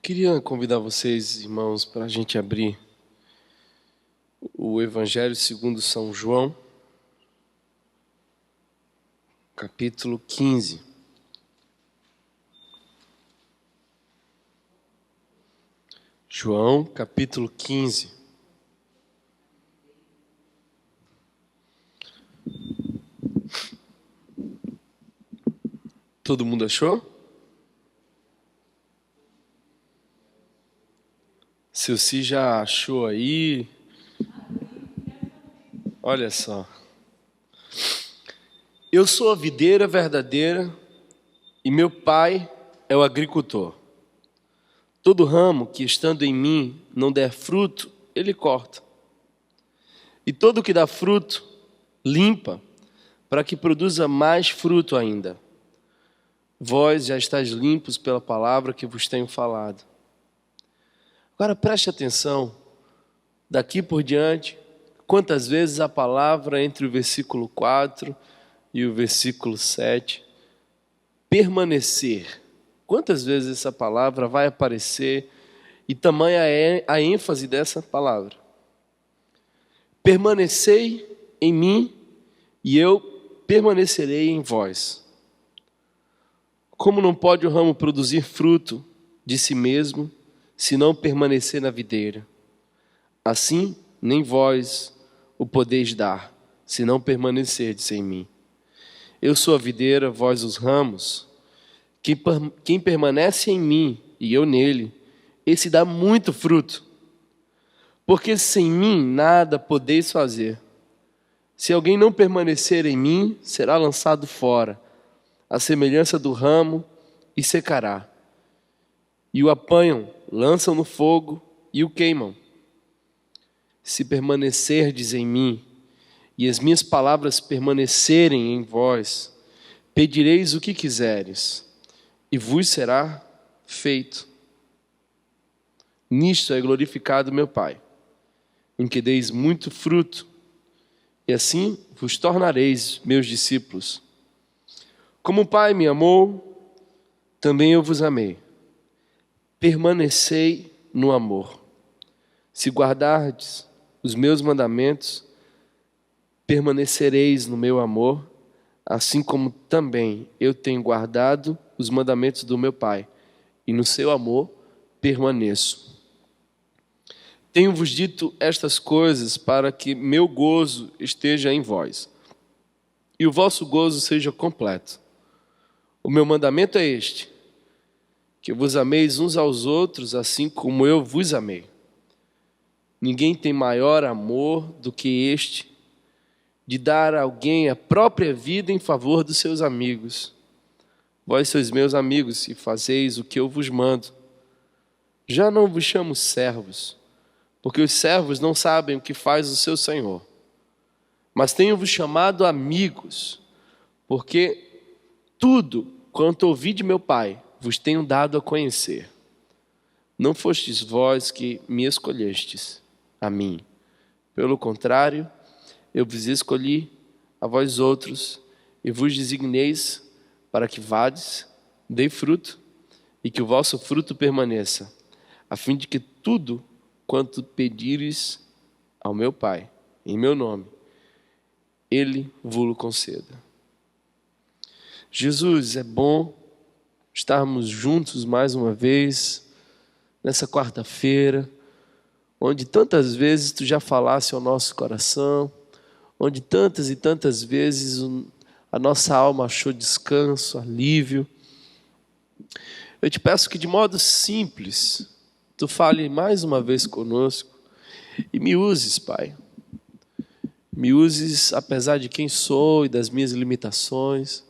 Queria convidar vocês, irmãos, para a gente abrir o Evangelho segundo São João, capítulo 15. João, capítulo 15. Todo mundo achou? Seu Si já achou aí? Olha só. Eu sou a videira verdadeira e meu pai é o agricultor. Todo ramo que estando em mim não der fruto, ele corta. E todo que dá fruto, limpa, para que produza mais fruto ainda. Vós já estáis limpos pela palavra que vos tenho falado. Agora preste atenção, daqui por diante, quantas vezes a palavra entre o versículo 4 e o versículo 7, permanecer. Quantas vezes essa palavra vai aparecer e tamanha é a ênfase dessa palavra. Permanecei em mim e eu permanecerei em vós. Como não pode o ramo produzir fruto de si mesmo, se não permanecer na videira? Assim, nem vós o podeis dar, se não permanecerdes em mim. Eu sou a videira, vós os ramos. Quem permanece em mim e eu nele, esse dá muito fruto. Porque sem mim nada podeis fazer. Se alguém não permanecer em mim, será lançado fora, à semelhança do ramo, e secará. E o apanham, lançam no fogo e o queimam. Se permanecerdes em mim, e as minhas palavras permanecerem em vós, pedireis o que quiseres, e vos será feito. Nisto é glorificado meu Pai, em que deis muito fruto, e assim vos tornareis meus discípulos. Como o Pai me amou, também eu vos amei. Permanecei no amor. Se guardardes os meus mandamentos, permanecereis no meu amor, assim como também eu tenho guardado os mandamentos do meu Pai, e no seu amor permaneço. Tenho-vos dito estas coisas para que meu gozo esteja em vós, e o vosso gozo seja completo. O meu mandamento é este: que vos ameis uns aos outros, assim como eu vos amei. Ninguém tem maior amor do que este, de dar a alguém a própria vida em favor dos seus amigos. Vós sois meus amigos e fazeis o que eu vos mando. Já não vos chamo servos, porque os servos não sabem o que faz o seu senhor. Mas tenho-vos chamado amigos, porque tudo quanto ouvi de meu Pai vos tenho dado a conhecer. Não fostes vós que me escolhestes a mim. Pelo contrário, eu vos escolhi a vós outros e vos designeis para que vades, dei fruto e que o vosso fruto permaneça, a fim de que tudo quanto pedires ao meu Pai, em meu nome, Ele vos conceda. Jesus, é bom estarmos juntos mais uma vez, nessa quarta-feira, onde tantas vezes Tu já falasse ao nosso coração, onde tantas e tantas vezes a nossa alma achou descanso, alívio. Eu te peço que de modo simples, Tu fale mais uma vez conosco e me uses, Pai. Me uses apesar de quem sou e das minhas limitações,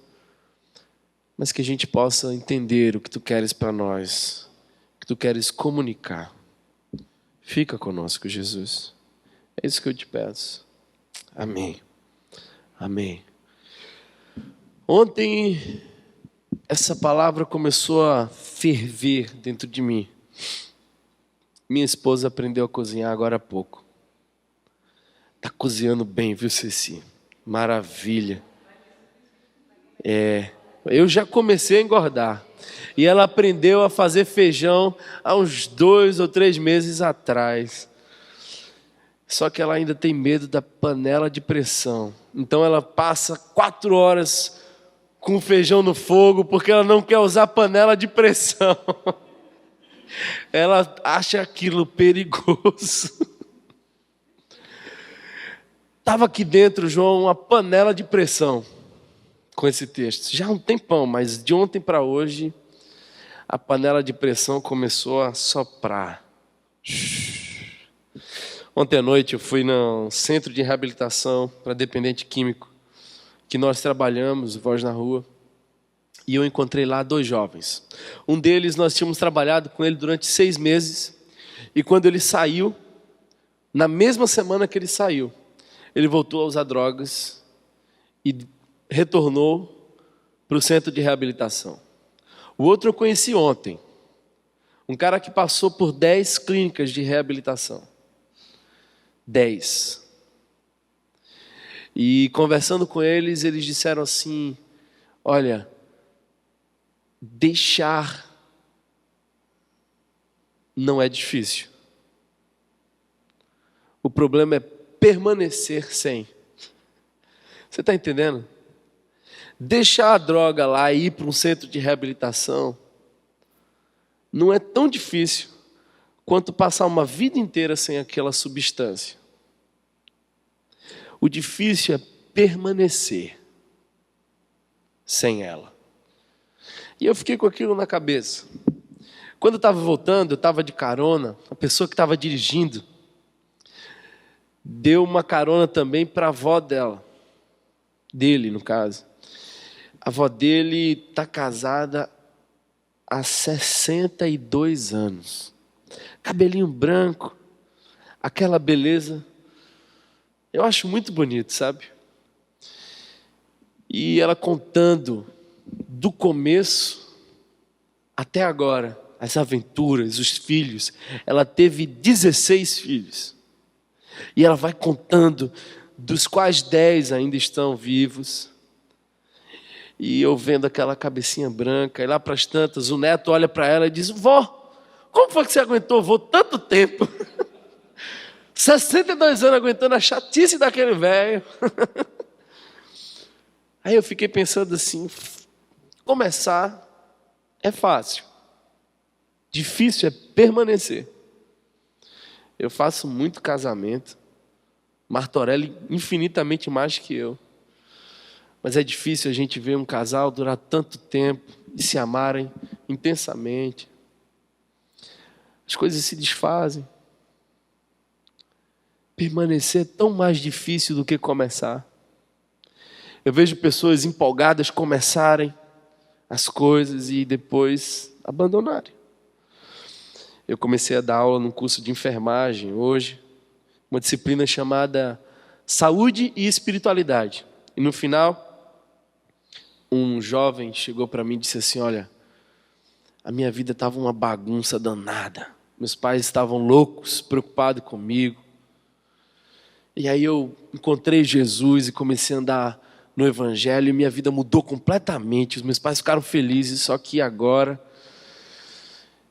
mas que a gente possa entender o que Tu queres para nós, o que Tu queres comunicar. Fica conosco, Jesus. É isso que eu te peço. Amém. Amém. Ontem, essa palavra começou a ferver dentro de mim. Minha esposa aprendeu a cozinhar agora há pouco. Está cozinhando bem, viu, Ceci? Maravilha. Eu já comecei a engordar. E ela aprendeu a fazer feijão há uns 2 ou 3 meses atrás. Só que ela ainda tem medo da panela de pressão. Então ela passa 4 horas com o feijão no fogo, porque ela não quer usar panela de pressão. Ela acha aquilo perigoso. Estava aqui dentro, João, uma panela de pressão com esse texto. Já há um tempão, mas de ontem para hoje, a panela de pressão começou a soprar. Ontem à noite eu fui no centro de reabilitação para dependente químico, que nós trabalhamos, Voz na Rua, e eu encontrei lá 2 jovens. Um deles, nós tínhamos trabalhado com ele durante 6 meses, e quando ele saiu, na mesma semana que ele saiu, ele voltou a usar drogas e retornou para o centro de reabilitação. O outro eu conheci ontem, um cara que passou por 10 clínicas de reabilitação. 10. E conversando com eles, eles disseram assim: olha, deixar não é difícil. O problema é permanecer sem. Você está entendendo? Deixar a droga lá e ir para um centro de reabilitação não é tão difícil quanto passar uma vida inteira sem aquela substância. O difícil é permanecer sem ela. E eu fiquei com aquilo na cabeça. Quando eu estava voltando, eu estava de carona, a pessoa que estava dirigindo deu uma carona também para a avó dele no caso. A avó dele está casada há 62 anos. Cabelinho branco, aquela beleza. Eu acho muito bonito, sabe? E ela contando do começo até agora, as aventuras, os filhos. Ela teve 16 filhos. E ela vai contando, dos quais 10 ainda estão vivos. E eu vendo aquela cabecinha branca, e lá para as tantas, o neto olha para ela e diz: vó, como foi que você aguentou, vô, tanto tempo? 62 anos aguentando a chatice daquele velho. Aí eu fiquei pensando assim, começar é fácil. Difícil é permanecer. Eu faço muito casamento. Martorelli infinitamente mais que eu. Mas é difícil a gente ver um casal durar tanto tempo e se amarem intensamente. As coisas se desfazem. Permanecer é tão mais difícil do que começar. Eu vejo pessoas empolgadas começarem as coisas e depois abandonarem. Eu comecei a dar aula num curso de enfermagem hoje, uma disciplina chamada Saúde e Espiritualidade. E no final, um jovem chegou para mim e disse assim: olha, a minha vida estava uma bagunça danada. Meus pais estavam loucos, preocupados comigo. E aí eu encontrei Jesus e comecei a andar no Evangelho e minha vida mudou completamente. Os meus pais ficaram felizes, só que agora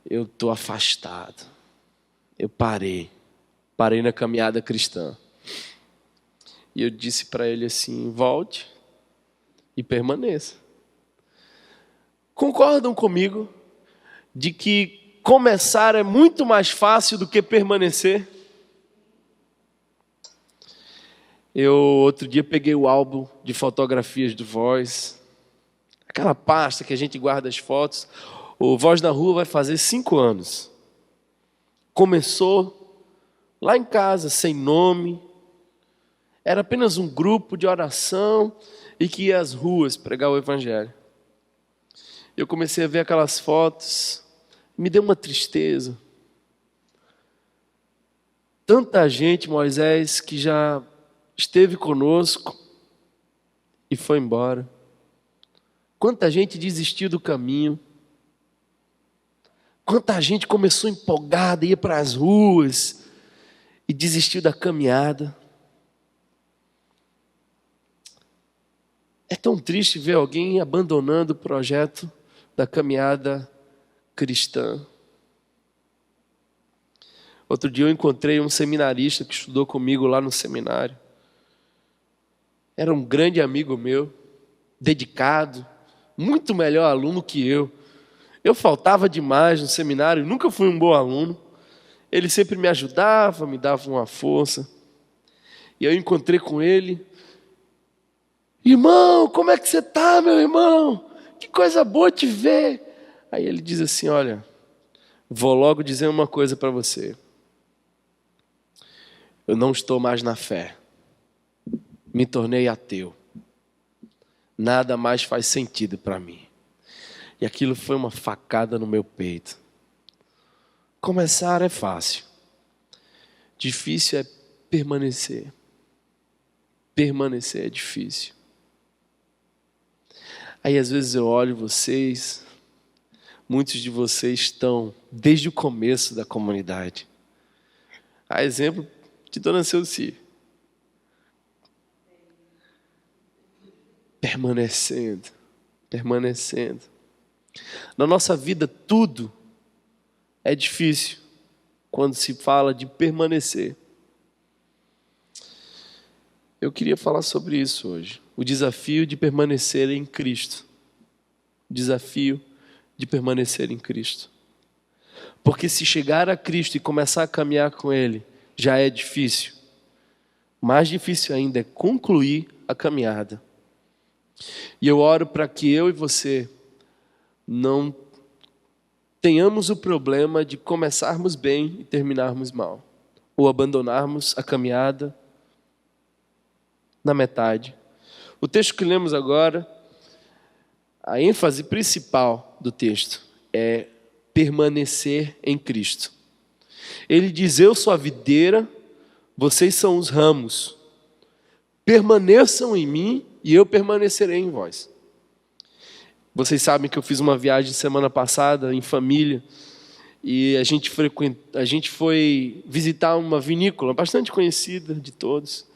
eu estou afastado. Eu parei na caminhada cristã. E eu disse para ele assim: volte e permaneça. Concordam comigo de que começar é muito mais fácil do que permanecer? Eu, outro dia, peguei o álbum de fotografias do Voz, aquela pasta que a gente guarda as fotos. O Voz na Rua vai fazer 5 anos. Começou lá em casa, sem nome. Era apenas um grupo de oração e que ia às ruas pregar o Evangelho. Eu comecei a ver aquelas fotos, me deu uma tristeza. Tanta gente, Moisés, que já esteve conosco e foi embora. Quanta gente desistiu do caminho. Quanta gente começou empolgada, ia para as ruas e desistiu da caminhada. É tão triste ver alguém abandonando o projeto da caminhada cristã. Outro dia eu encontrei um seminarista que estudou comigo lá no seminário. Era um grande amigo meu, dedicado, muito melhor aluno que eu. Eu faltava demais no seminário, nunca fui um bom aluno. Ele sempre me ajudava, me dava uma força. E eu encontrei com ele. Irmão, como é que você está, meu irmão? Que coisa boa te ver. Aí ele diz assim, olha, vou logo dizer uma coisa para você. Eu não estou mais na fé. Me tornei ateu. Nada mais faz sentido para mim. E aquilo foi uma facada no meu peito. Começar é fácil. Difícil é permanecer. Permanecer é difícil. Aí às vezes eu olho vocês, muitos de vocês estão desde o começo da comunidade. A exemplo de Dona Celci. Permanecendo. Na nossa vida tudo é difícil quando se fala de permanecer. Eu queria falar sobre isso hoje. O desafio de permanecer em Cristo. O desafio de permanecer em Cristo. Porque se chegar a Cristo e começar a caminhar com Ele, já é difícil. Mais difícil ainda é concluir a caminhada. E eu oro para que eu e você não tenhamos o problema de começarmos bem e terminarmos mal. Ou abandonarmos a caminhada na metade. O texto que lemos agora, a ênfase principal do texto é permanecer em Cristo. Ele diz, eu sou a videira, vocês são os ramos. Permaneçam em mim e eu permanecerei em vós. Vocês sabem que eu fiz uma viagem semana passada em família e a gente foi visitar uma vinícola bastante conhecida de todos.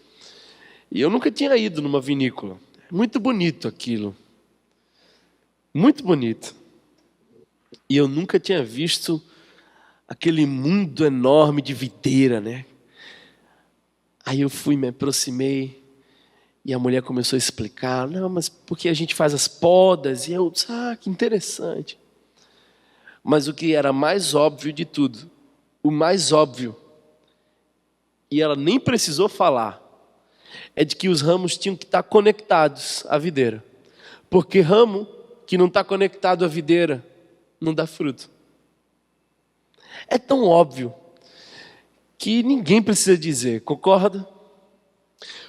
E eu nunca tinha ido numa vinícola. Muito bonito aquilo. Muito bonito. E eu nunca tinha visto aquele mundo enorme de videira, né? Aí eu fui, me aproximei e a mulher começou a explicar. Não, mas porque a gente faz as podas? E eu disse, que interessante. Mas o que era mais óbvio de tudo, o mais óbvio, e ela nem precisou falar, é de que os ramos tinham que estar conectados à videira. Porque ramo que não está conectado à videira não dá fruto. É tão óbvio que ninguém precisa dizer, concorda?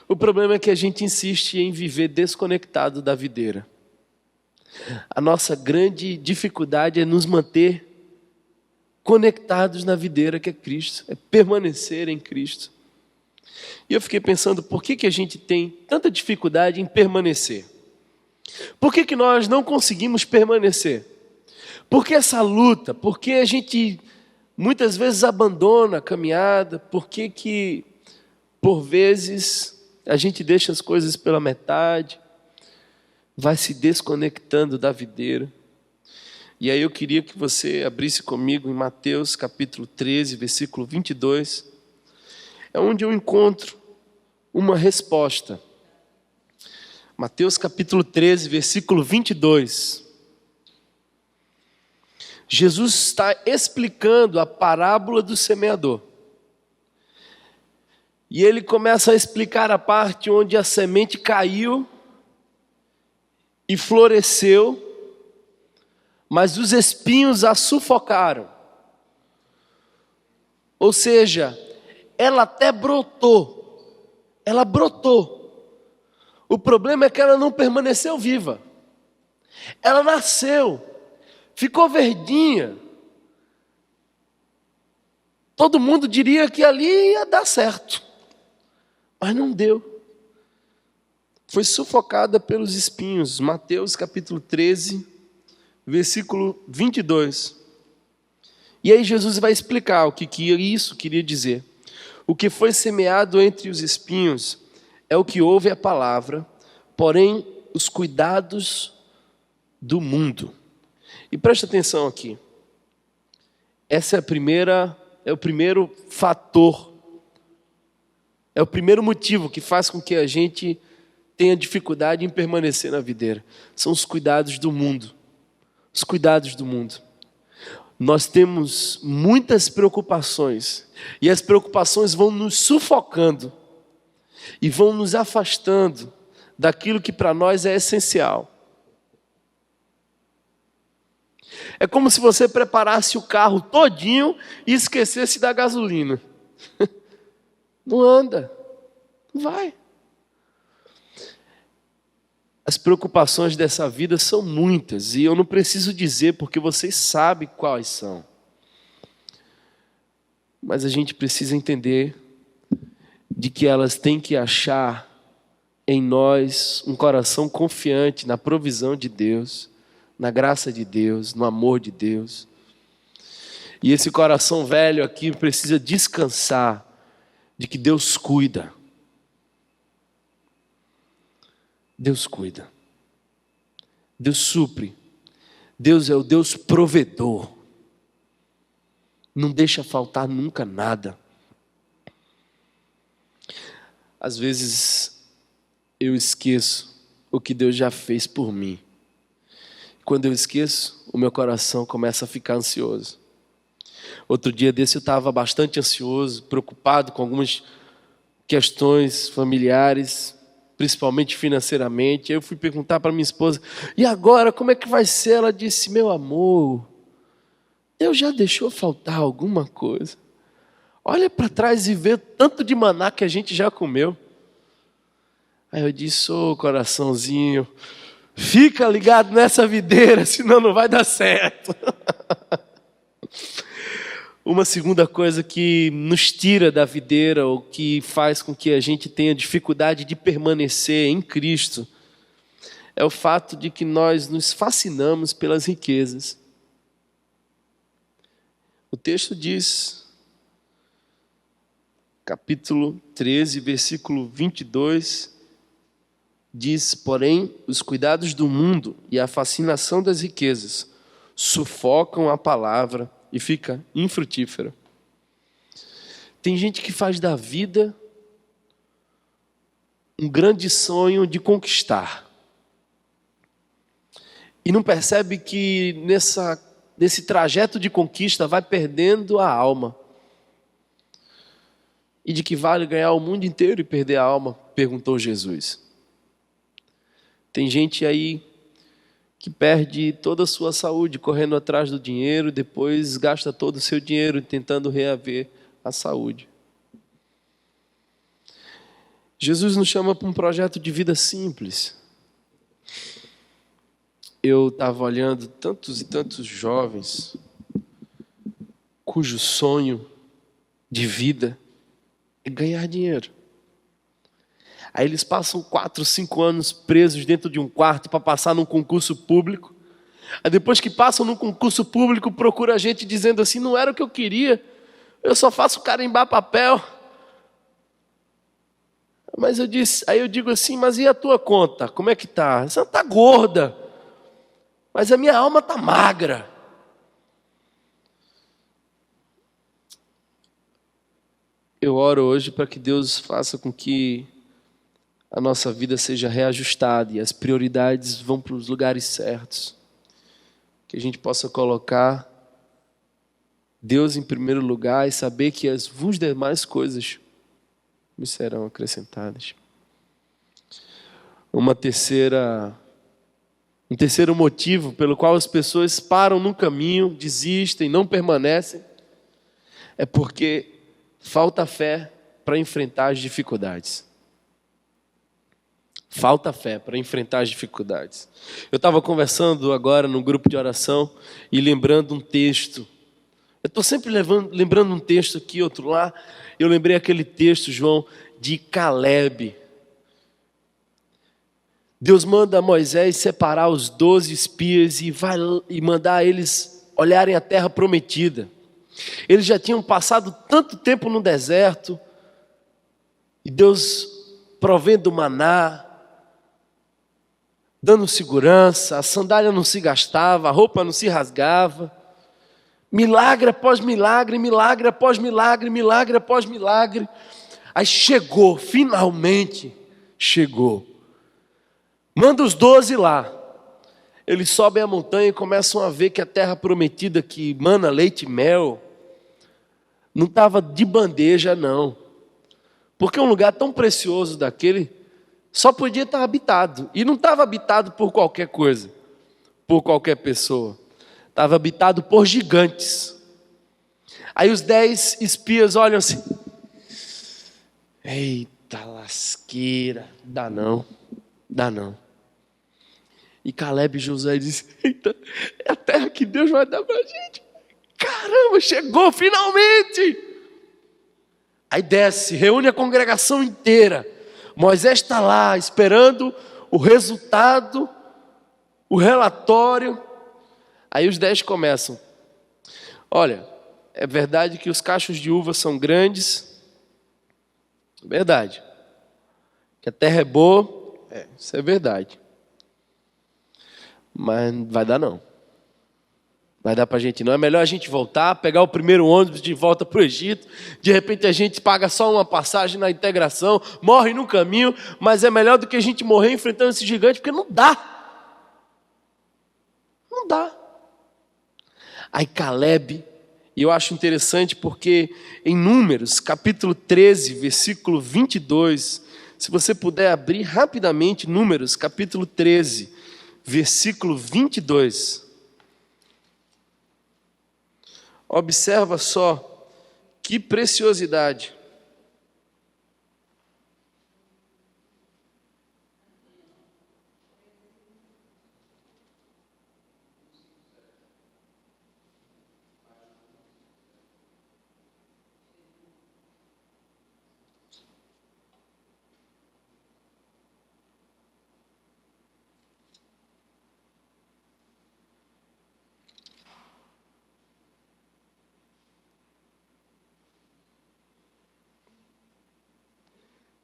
O problema é que a gente insiste em viver desconectado da videira. A nossa grande dificuldade é nos manter conectados na videira que é Cristo, é permanecer em Cristo. E eu fiquei pensando, por que a gente tem tanta dificuldade em permanecer? Por que nós não conseguimos permanecer? Por que essa luta? Por que a gente muitas vezes abandona a caminhada? Por que por vezes a gente deixa as coisas pela metade? Vai se desconectando da videira. E aí eu queria que você abrisse comigo em Mateus capítulo 13, versículo 22. É onde eu encontro uma resposta. Mateus capítulo 13, versículo 22. Jesus está explicando a parábola do semeador. E ele começa a explicar a parte onde a semente caiu e floresceu, mas os espinhos a sufocaram. Ou seja, ela até brotou. Ela brotou. O problema é que ela não permaneceu viva. Ela nasceu. Ficou verdinha. Todo mundo diria que ali ia dar certo. Mas não deu. Foi sufocada pelos espinhos. Mateus capítulo 13, versículo 22. E aí Jesus vai explicar o que isso queria dizer. O que foi semeado entre os espinhos é o que ouve a palavra, porém os cuidados do mundo E preste atenção aqui. Essa é o primeiro fator, é o primeiro motivo que faz com que a gente tenha dificuldade em permanecer na videira. São os cuidados do mundo. Os cuidados do mundo. Nós temos muitas preocupações, e as preocupações vão nos sufocando e vão nos afastando daquilo que para nós é essencial. É como se você preparasse o carro todinho e esquecesse da gasolina. Não anda, não vai. As preocupações dessa vida são muitas, e eu não preciso dizer porque vocês sabem quais são. Mas a gente precisa entender de que elas têm que achar em nós um coração confiante na provisão de Deus, na graça de Deus, no amor de Deus. E esse coração velho aqui precisa descansar de que Deus cuida. Deus cuida. Deus supre. Deus é o Deus provedor. Não deixa faltar nunca nada. Às vezes eu esqueço o que Deus já fez por mim. Quando eu esqueço, o meu coração começa a ficar ansioso. Outro dia desse eu estava bastante ansioso, preocupado com algumas questões familiares, principalmente financeiramente. Aí eu fui perguntar para minha esposa, e agora como é que vai ser? Ela disse, meu amor, Deus já deixou faltar alguma coisa. Olha para trás e vê tanto de maná que a gente já comeu. Aí eu disse, ô coraçãozinho, fica ligado nessa videira, senão não vai dar certo. Uma segunda coisa que nos tira da videira, ou que faz com que a gente tenha dificuldade de permanecer em Cristo, é o fato de que nós nos fascinamos pelas riquezas. O texto diz, capítulo 13, versículo 22, diz, porém, os cuidados do mundo e a fascinação das riquezas sufocam a palavra e fica infrutífera. Tem gente que faz da vida um grande sonho de conquistar. E não percebe que nesse trajeto de conquista vai perdendo a alma. E de que vale ganhar o mundo inteiro e perder a alma? Perguntou Jesus. Tem gente aí que perde toda a sua saúde correndo atrás do dinheiro, depois gasta todo o seu dinheiro tentando reaver a saúde. Jesus nos chama para um projeto de vida simples. Eu estava olhando tantos e tantos jovens cujo sonho de vida é ganhar dinheiro. Aí eles passam 4, 5 anos presos dentro de um quarto para passar num concurso público. Aí depois que passam num concurso público, procura a gente dizendo assim, não era o que eu queria, eu só faço carimbar papel. Aí eu digo assim, mas e a tua conta? Como é que está? Você está gorda, mas a minha alma está magra. Eu oro hoje para que Deus faça com que a nossa vida seja reajustada e as prioridades vão para os lugares certos. Que a gente possa colocar Deus em primeiro lugar e saber que as demais coisas me serão acrescentadas. Um terceiro motivo pelo qual as pessoas param no caminho, desistem, não permanecem, é porque falta fé para enfrentar as dificuldades. Falta fé para enfrentar as dificuldades. Eu estava conversando agora no grupo de oração e lembrando um texto. Eu estou sempre lembrando um texto aqui, outro lá. Eu lembrei aquele texto, João, de Caleb. Deus manda Moisés separar os 12 espias e mandar eles olharem a terra prometida. Eles já tinham passado tanto tempo no deserto, e Deus provendo maná, dando segurança, a sandália não se gastava, a roupa não se rasgava. Milagre após milagre, milagre após milagre, milagre após milagre. Aí chegou, finalmente chegou. Manda os 12 lá. Eles sobem a montanha e começam a ver que a terra prometida, que mana leite e mel, não estava de bandeja, não. Porque um lugar tão precioso daquele só podia estar habitado. E não estava habitado por qualquer coisa, por qualquer pessoa. Estava habitado por gigantes. Aí os 10 espias olham assim: eita lasqueira, dá não, dá não. E Caleb e Josué dizem: eita, é a terra que Deus vai dar para a gente. Caramba, chegou finalmente. Aí desce, reúne a congregação inteira. Moisés está lá esperando o resultado, o relatório. Aí os 10 começam: olha, é verdade que os cachos de uva são grandes, é verdade. Que a terra é boa, isso é verdade. Mas não vai dar não. Vai dar para a gente não. É melhor a gente voltar, pegar o primeiro ônibus de volta para o Egito. De repente a gente paga só uma passagem na integração, morre no caminho, mas é melhor do que a gente morrer enfrentando esse gigante, porque não dá. Não dá. Aí Caleb, e eu acho interessante porque em Números, capítulo 13, versículo 22, se você puder abrir rapidamente, Números, capítulo 13, versículo 22. Observa só, que preciosidade.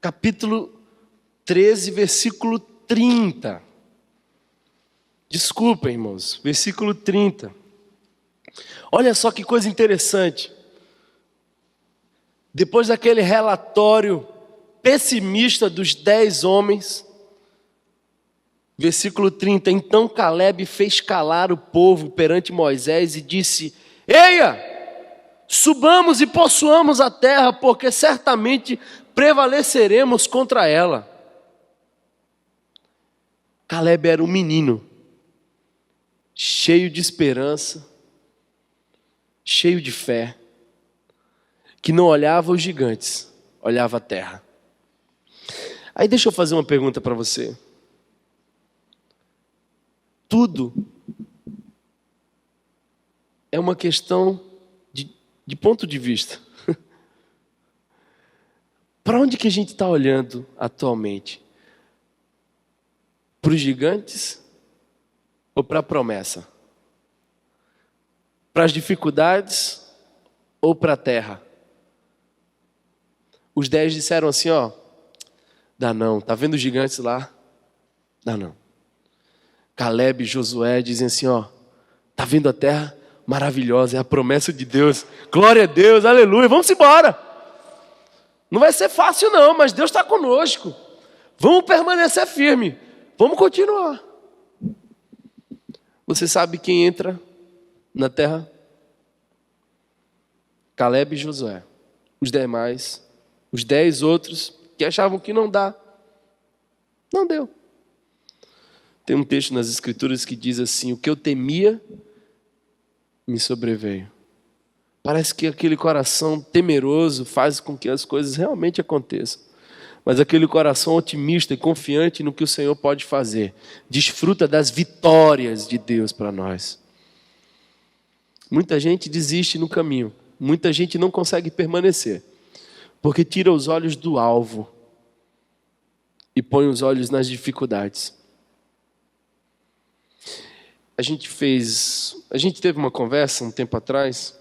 Capítulo 13, versículo 30. Desculpa, irmãos, versículo 30. Olha só que coisa interessante. Depois daquele relatório pessimista dos 10 homens, versículo 30, então Caleb fez calar o povo perante Moisés e disse: eia, subamos e possuamos a terra, porque certamente prevaleceremos contra ela. Caleb era um menino, cheio de esperança, cheio de fé, que não olhava os gigantes, olhava a terra. Aí deixa eu fazer uma pergunta para você. Tudo é uma questão de ponto de vista. Para onde que a gente está olhando atualmente? Para os gigantes ou para a promessa? Para as dificuldades ou para a terra? Os 10 disseram assim, ó, dá não, tá vendo os gigantes lá? Dá não. Caleb e Josué dizem assim, ó, tá vendo a terra? Maravilhosa, é a promessa de Deus. Glória a Deus, aleluia, vamos embora. Não vai ser fácil não, mas Deus está conosco. Vamos permanecer firme, vamos continuar. Você sabe quem entra na terra? Caleb e Josué. Os demais, os 10 outros que achavam que não dá, não deu. Tem um texto nas Escrituras que diz assim, o que eu temia me sobreveio. Parece que aquele coração temeroso faz com que as coisas realmente aconteçam. Mas aquele coração otimista e confiante no que o Senhor pode fazer, desfruta das vitórias de Deus para nós. Muita gente desiste no caminho, muita gente não consegue permanecer, porque tira os olhos do alvo e põe os olhos nas dificuldades. A gente teve uma conversa um tempo atrás,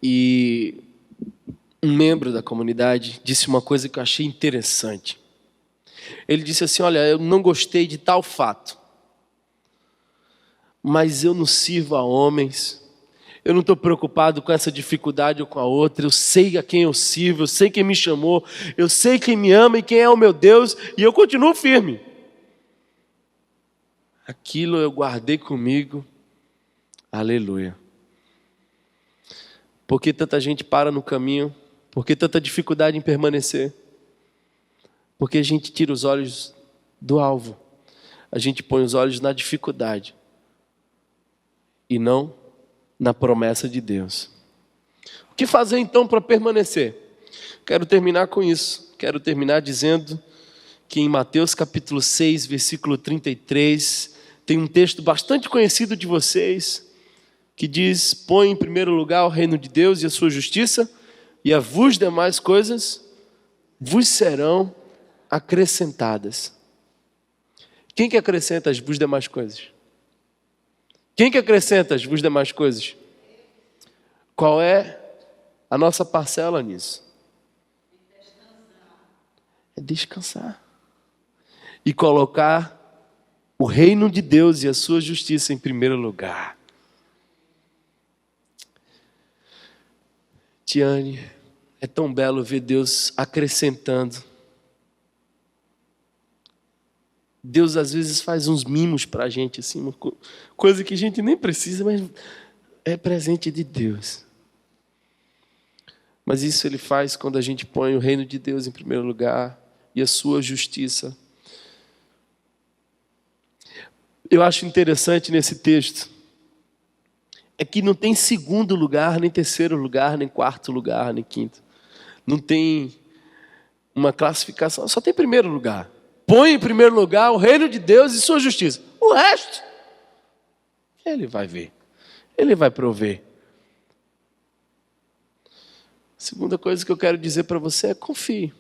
e um membro da comunidade disse uma coisa que eu achei interessante. Ele disse assim: olha, eu não gostei de tal fato, mas eu não sirvo a homens, eu não estou preocupado com essa dificuldade ou com a outra, eu sei a quem eu sirvo, eu sei quem me chamou, eu sei quem me ama e quem é o meu Deus, e eu continuo firme. Aquilo eu guardei comigo, aleluia. Por que tanta gente para no caminho? Por que tanta dificuldade em permanecer? Porque a gente tira os olhos do alvo, a gente põe os olhos na dificuldade e não na promessa de Deus. O que fazer então para permanecer? Quero terminar com isso. Quero terminar dizendo que em Mateus capítulo 6, versículo 33, tem um texto bastante conhecido de vocês, que diz: põe em primeiro lugar o reino de Deus e a sua justiça, e a vos demais coisas vos serão acrescentadas. Quem que acrescenta as vos demais coisas? Quem que acrescenta as vos demais coisas? Qual é a nossa parcela nisso? É descansar. E colocar o reino de Deus e a sua justiça em primeiro lugar. Tiane, é tão belo ver Deus acrescentando. Deus às vezes faz uns mimos para a gente, assim, uma coisa que a gente nem precisa, mas é presente de Deus. Mas isso Ele faz quando a gente põe o reino de Deus em primeiro lugar e a sua justiça. Eu acho interessante nesse texto é que não tem segundo lugar, nem terceiro lugar, nem quarto lugar, nem quinto. Não tem uma classificação, só tem primeiro lugar. Põe em primeiro lugar o reino de Deus e sua justiça. O resto, Ele vai ver. Ele vai prover. A segunda coisa que eu quero dizer para você é: confie.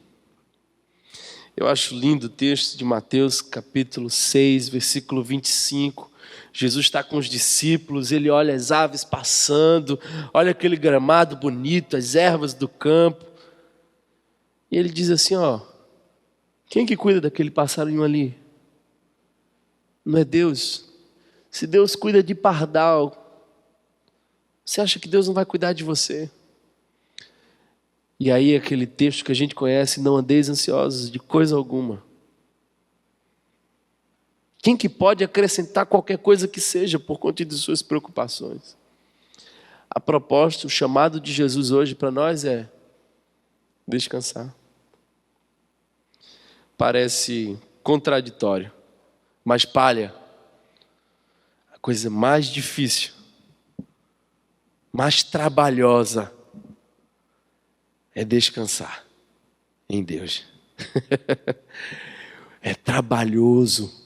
Eu acho lindo o texto de Mateus capítulo 6, versículo 25. Jesus está com os discípulos, ele olha as aves passando, olha aquele gramado bonito, as ervas do campo. E ele diz assim, ó: quem que cuida daquele passarinho ali? Não é Deus? Se Deus cuida de pardal, você acha que Deus não vai cuidar de você? E aí aquele texto que a gente conhece: não andeis ansiosos de coisa alguma. Quem que pode acrescentar qualquer coisa que seja por conta de suas preocupações? A proposta, o chamado de Jesus hoje para nós é descansar. Parece contraditório, mas palha. A coisa mais difícil, mais trabalhosa, é descansar em Deus. É trabalhoso.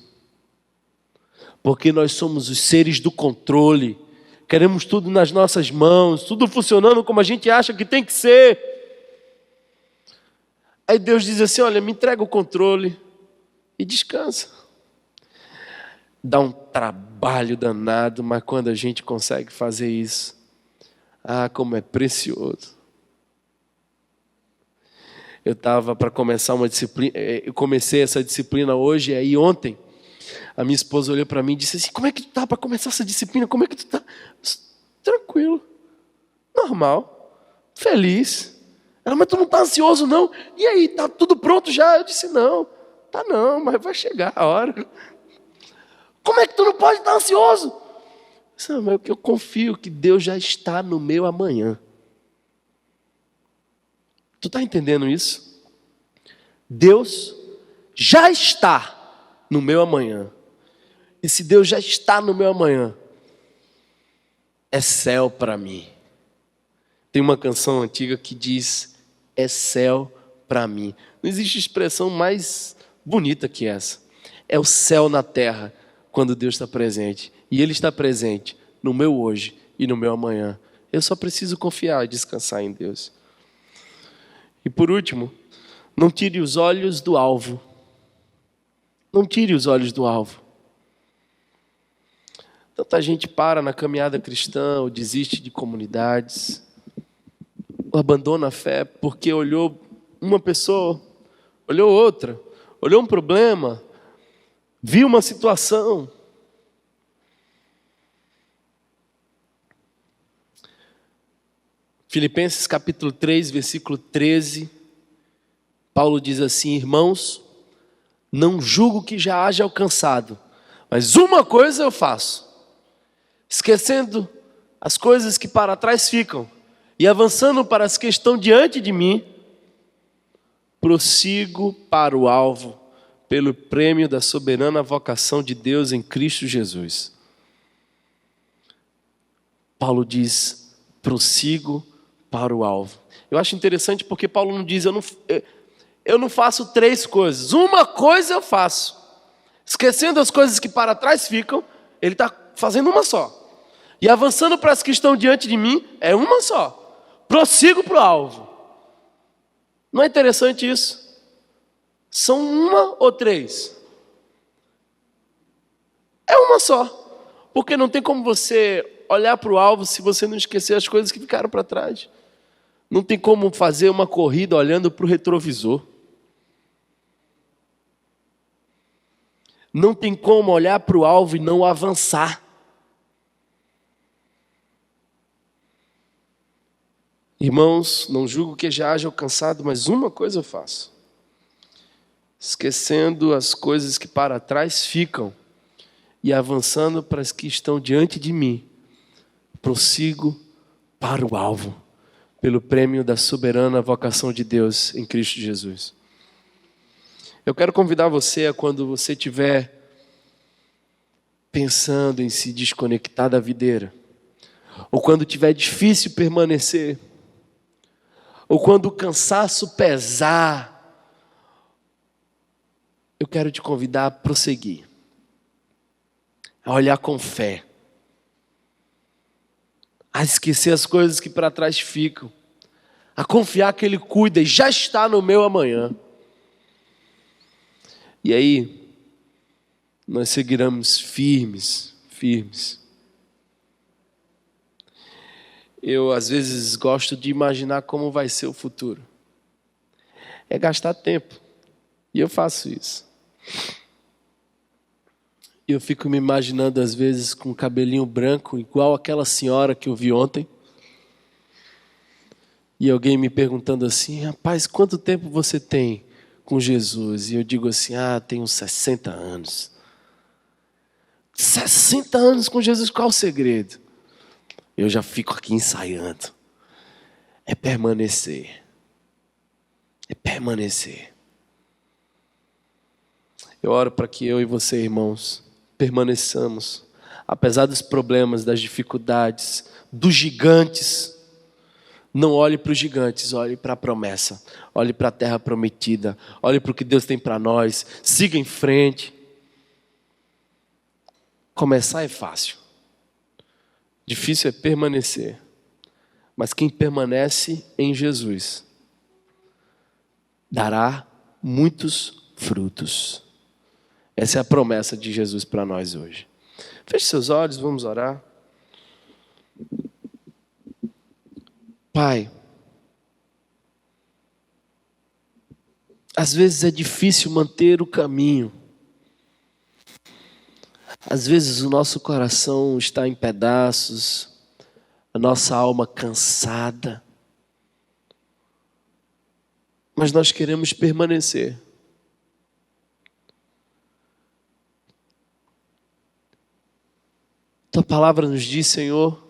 Porque nós somos os seres do controle. Queremos tudo nas nossas mãos, tudo funcionando como a gente acha que tem que ser. Aí Deus diz assim: olha, me entrega o controle e descansa. Dá um trabalho danado, mas quando a gente consegue fazer isso, como é precioso. Eu estava para começar uma disciplina, eu comecei essa disciplina hoje, aí ontem, a minha esposa olhou para mim e disse assim: como é que tu está para começar essa disciplina? Como é que tu está? Tranquilo, normal, feliz. Ela: mas tu não está ansioso não? E aí, está tudo pronto já? Eu disse: não, tá não, mas vai chegar a hora. Como é que tu não pode estar ansioso? Eu confio que Deus já está no meu amanhã. Tu está entendendo isso? Deus já está no meu amanhã. E se Deus já está no meu amanhã, é céu para mim. Tem uma canção antiga que diz: é céu para mim. Não existe expressão mais bonita que essa. É o céu na terra quando Deus está presente. E Ele está presente no meu hoje e no meu amanhã. Eu só preciso confiar e descansar em Deus. E por último, não tire os olhos do alvo. Não tire os olhos do alvo. Tanta gente para na caminhada cristã, ou desiste de comunidades, ou abandona a fé porque olhou uma pessoa, olhou outra, olhou um problema, viu uma situação. Filipenses capítulo 3, versículo 13, Paulo diz assim: irmãos, não julgo que já haja alcançado, mas uma coisa eu faço, esquecendo as coisas que para trás ficam e avançando para as que estão diante de mim, prossigo para o alvo, pelo prêmio da soberana vocação de Deus em Cristo Jesus. Paulo diz, prossigo para o alvo. Eu acho interessante porque Paulo não diz, eu não faço 3 coisas, uma coisa eu faço. Esquecendo as coisas que para trás ficam, ele está fazendo uma só. E avançando para as que estão diante de mim, é uma só. Prossigo para o alvo. Não é interessante isso? São 1 ou 3? É uma só. Porque não tem como você olhar para o alvo se você não esquecer as coisas que ficaram para trás. Não tem como fazer uma corrida olhando para o retrovisor. Não tem como olhar para o alvo e não avançar. Irmãos, não julgo que já haja alcançado, mas uma coisa eu faço. Esquecendo as coisas que para trás ficam e avançando para as que estão diante de mim, prossigo para o alvo, pelo prêmio da soberana vocação de Deus em Cristo Jesus. Eu quero convidar você a, quando você estiver pensando em se desconectar da videira, ou quando estiver difícil permanecer, ou quando o cansaço pesar, eu quero te convidar a prosseguir, a olhar com fé, a esquecer as coisas que para trás ficam, a confiar que Ele cuida e já está no meu amanhã. E aí, nós seguiremos firmes. Eu, às vezes, gosto de imaginar como vai ser o futuro. É gastar tempo. E eu faço isso. E eu fico me imaginando, às vezes, com o cabelinho branco, igual aquela senhora que eu vi ontem. E alguém me perguntando assim, rapaz, quanto tempo você tem com Jesus? E eu digo assim, tenho 60 anos. 60 anos com Jesus, qual o segredo? Eu já fico aqui ensaiando. É permanecer. É permanecer. Eu oro para que eu e você, irmãos, permaneçamos. Apesar dos problemas, das dificuldades, dos gigantes. Não olhe para os gigantes, olhe para a promessa. Olhe para a terra prometida. Olhe para o que Deus tem para nós. Siga em frente. Começar é fácil. Difícil é permanecer. Mas quem permanece em Jesus dará muitos frutos. Essa é a promessa de Jesus para nós hoje. Feche seus olhos, vamos orar. Pai, às vezes é difícil manter o caminho. Às vezes o nosso coração está em pedaços, a nossa alma cansada. Mas nós queremos permanecer. Tua palavra nos diz, Senhor,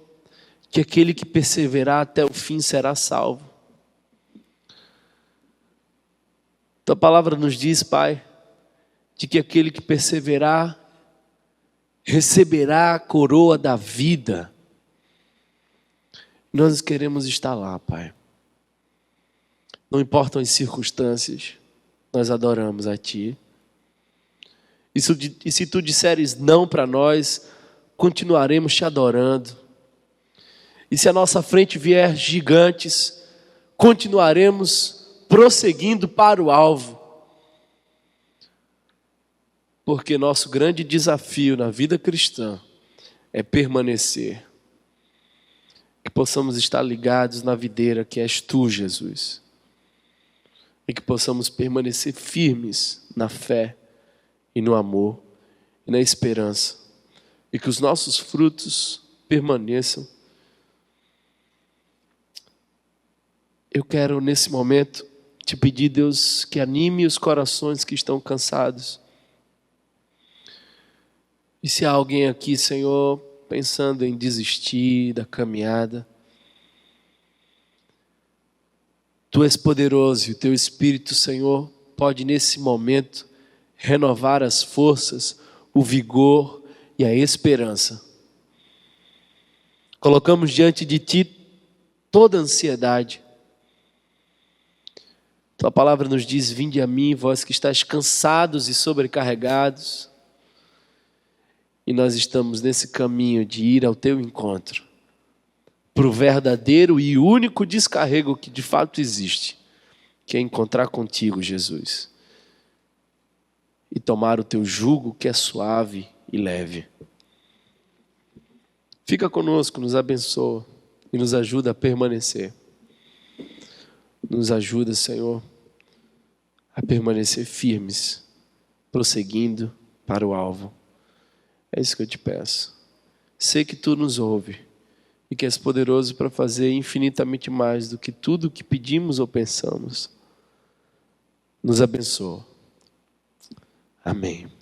que aquele que perseverar até o fim será salvo. Tua palavra nos diz, Pai, de que aquele que perseverar receberá a coroa da vida. Nós queremos estar lá, Pai. Não importam as circunstâncias, nós adoramos a Ti. E se Tu disseres não para nós, continuaremos Te adorando. E se à nossa frente vier gigantes, continuaremos prosseguindo para o alvo. Porque nosso grande desafio na vida cristã é permanecer. Que possamos estar ligados na videira que és Tu, Jesus. e que possamos permanecer firmes na fé e no amor e na esperança, e que os nossos frutos permaneçam. Eu quero nesse momento te pedir, Deus, que anime os corações que estão cansados. E se há alguém aqui, Senhor, pensando em desistir da caminhada, Tu és poderoso e o Teu Espírito, Senhor, pode nesse momento renovar as forças, o vigor e a esperança. Colocamos diante de Ti toda a ansiedade. Tua palavra nos diz: vinde a mim, vós que estáis cansados e sobrecarregados. E nós estamos nesse caminho de ir ao Teu encontro, para o verdadeiro e único descarrego que de fato existe, que é encontrar contigo, Jesus, e tomar o Teu jugo que é suave e leve. Fica conosco, nos abençoa e nos ajuda a permanecer. Nos ajuda, Senhor, a permanecer firmes, prosseguindo para o alvo. É isso que eu te peço. Sei que Tu nos ouve e que és poderoso para fazer infinitamente mais do que tudo o que pedimos ou pensamos. Nos abençoa. Amém.